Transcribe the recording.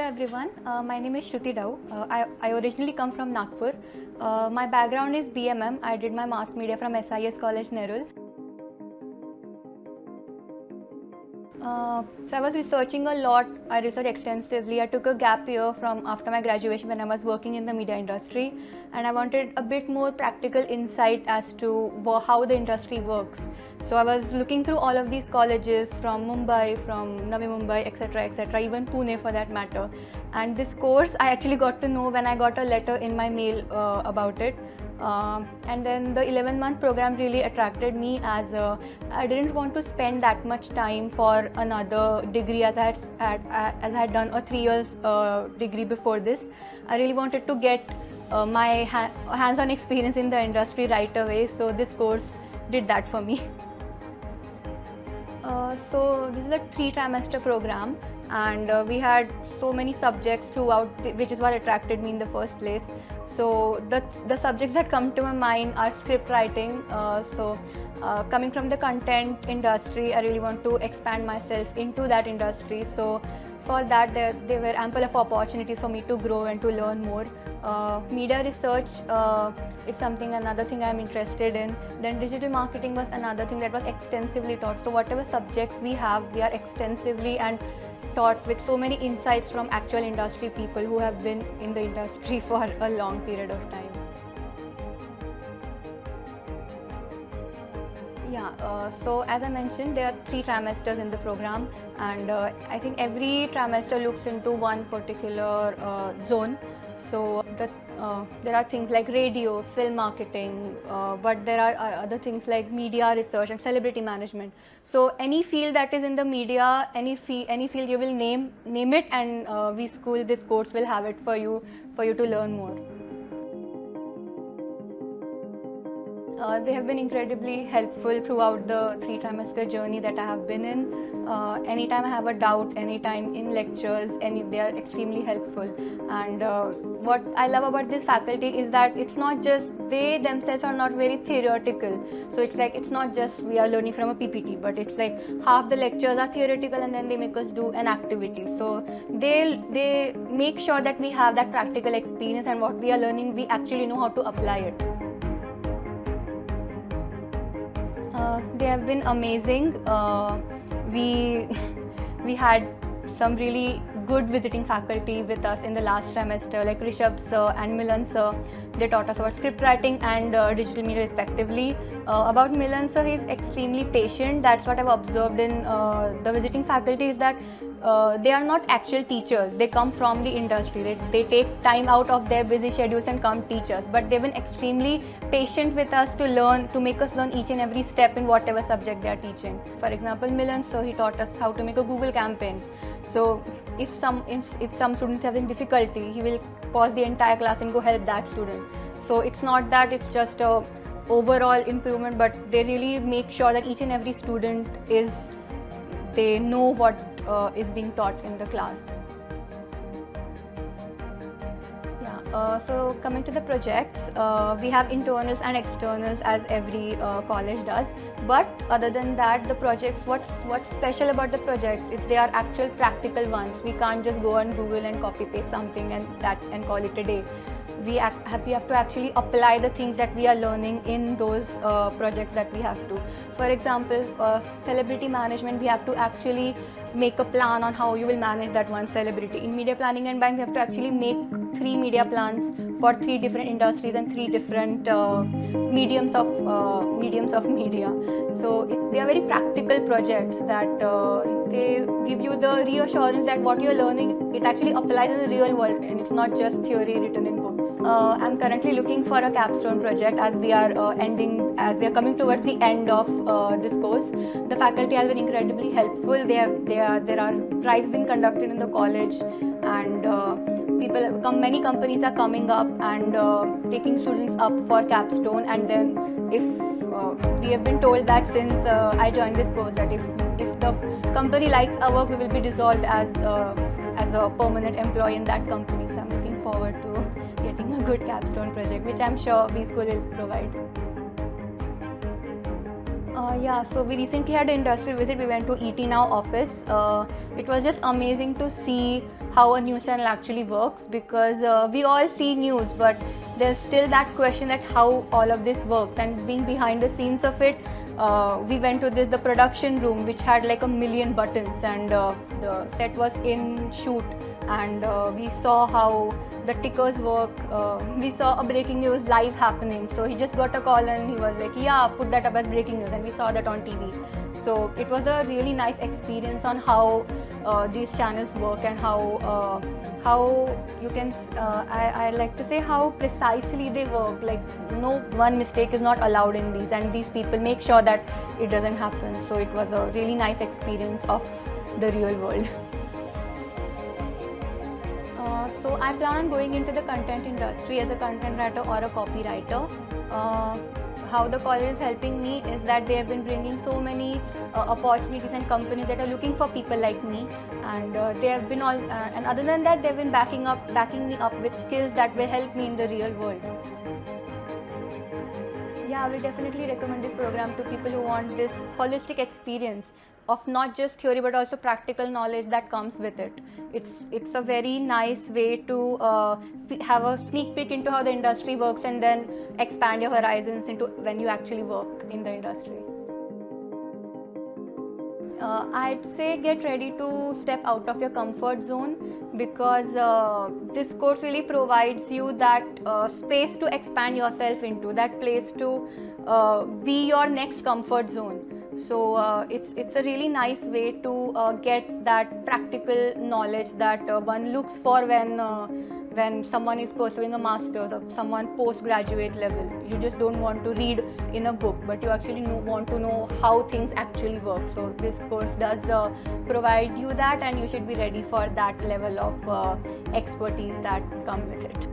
everyone, my name is Shruti Dau. I originally come from Nagpur. My background is BMM. I did my mass media from SIS College, Nerul. So I was researching a lot. I researched extensively. I took a gap year from after my graduation when I was working in the media industry, and I wanted a bit more practical insight as to how the industry works. So I was looking through all of these colleges from Mumbai, from Navi Mumbai, etc., even Pune for that matter. And this course I actually got to know when I got a letter in my mail about it. And then the 11-month program really attracted me, as I didn't want to spend that much time for another degree as I had done a 3 years degree before this. I really wanted to get my hands-on experience in the industry right away, so this course did that for me. So this is a 3-trimester program, and we had so many subjects throughout, which is what attracted me in the first place. So the subjects that come to my mind are script writing. Coming from the content industry, I really want to expand myself into that industry. So for that, there were ample of opportunities for me to grow and to learn more. Media research is another thing I'm interested in. Then digital marketing was another thing that was extensively taught. So whatever subjects we have, we are extensively and taught with so many insights from actual industry people who have been in the industry for a long period of time. Yeah, so as I mentioned, there are 3 trimesters in the program, and I think every trimester looks into one particular zone. So there are things like radio, film marketing, but there are other things like media research and celebrity management. So any field that is in the media, any field you will name it, and this course will have it for you to learn more. They have been incredibly helpful throughout the 3-trimester journey that I have been in. Anytime I have a doubt, anytime in lectures, they are extremely helpful. And what I love about this faculty is that it's not just, they themselves are not very theoretical. So it's not just we are learning from a PPT, but it's like half the lectures are theoretical and then they make us do an activity. So they make sure that we have that practical experience, and what we are learning, we actually know how to apply it. They have been amazing. We had some really good visiting faculty with us in the last trimester, like Rishabh sir and Milan sir. They taught us about script writing and digital media respectively. About Milan sir, he is extremely patient. That's what I've observed in the visiting faculty, is that they are not actual teachers. They come from the industry. They take time out of their busy schedules and come teach us. But they've been extremely patient with us to make us learn each and every step in whatever subject they are teaching. For example, Milan, so he taught us how to make a Google campaign. So if some students having difficulty, he will pause the entire class and go help that student. So it's not that it's just a overall improvement, but they really make sure that each and every student they know what is being taught in the class. Yeah, so coming to the projects, we have internals and externals as every college does. But other than that, the projects, what's special about the projects is they are actual practical ones. We can't just go on Google and copy paste something and call it a day. We have to actually apply the things that we are learning in those projects that we have to. For example, celebrity management, we have to actually make a plan on how you will manage that one celebrity. In media planning and buying, we have to actually make 3 media plans for 3 different industries and 3 different mediums of media. So they are very practical projects that they give you the reassurance that what you are learning, it actually applies in the real world, and it's not just theory written in books. I'm currently looking for a capstone project, as we are coming towards the end of this course. The faculty has been incredibly helpful. There are drives being conducted in the college, and many companies are coming up and taking students up for capstone. And then if we have been told that since I joined this course, that if the company likes our work, we will be dissolved as a permanent employee in that company. So I'm looking forward to getting a good capstone project, which I'm sure B School will provide. Yeah, so we recently had an industrial visit. We went to ET Now office. It was just amazing to see how a news channel actually works, because we all see news, but there's still that question that how all of this works. And being behind the scenes of it, we went to the production room, which had like 1,000,000 buttons, and the set was in shoot, and we saw how the tickers work. We saw a breaking news live happening, so he just got a call and he was like, yeah, put that up as breaking news, and we saw that on TV. So it was a really nice experience on how these channels work, and how you can I like to say how precisely they work. Like, no one mistake is not allowed in these, and these people make sure that it doesn't happen. So it was a really nice experience of the real world. So I plan on going into the content industry as a content writer or a copywriter. How the college is helping me is that they have been bringing so many opportunities and companies that are looking for people like me, and they have been all. And other than that, they've been backing me up with skills that will help me in the real world. Yeah, I will definitely recommend this program to people who want this holistic experience of not just theory but also practical knowledge that comes with it. It's a very nice way to have a sneak peek into how the industry works, and then expand your horizons into when you actually work in the industry. I'd say get ready to step out of your comfort zone, because this course really provides you that space to expand yourself into, that place to be your next comfort zone. So it's a really nice way to get that practical knowledge that one looks for when someone is pursuing a master's or someone postgraduate level. You just don't want to read in a book, but you actually want to know how things actually work. So this course does provide you that, and you should be ready for that level of expertise that come with it.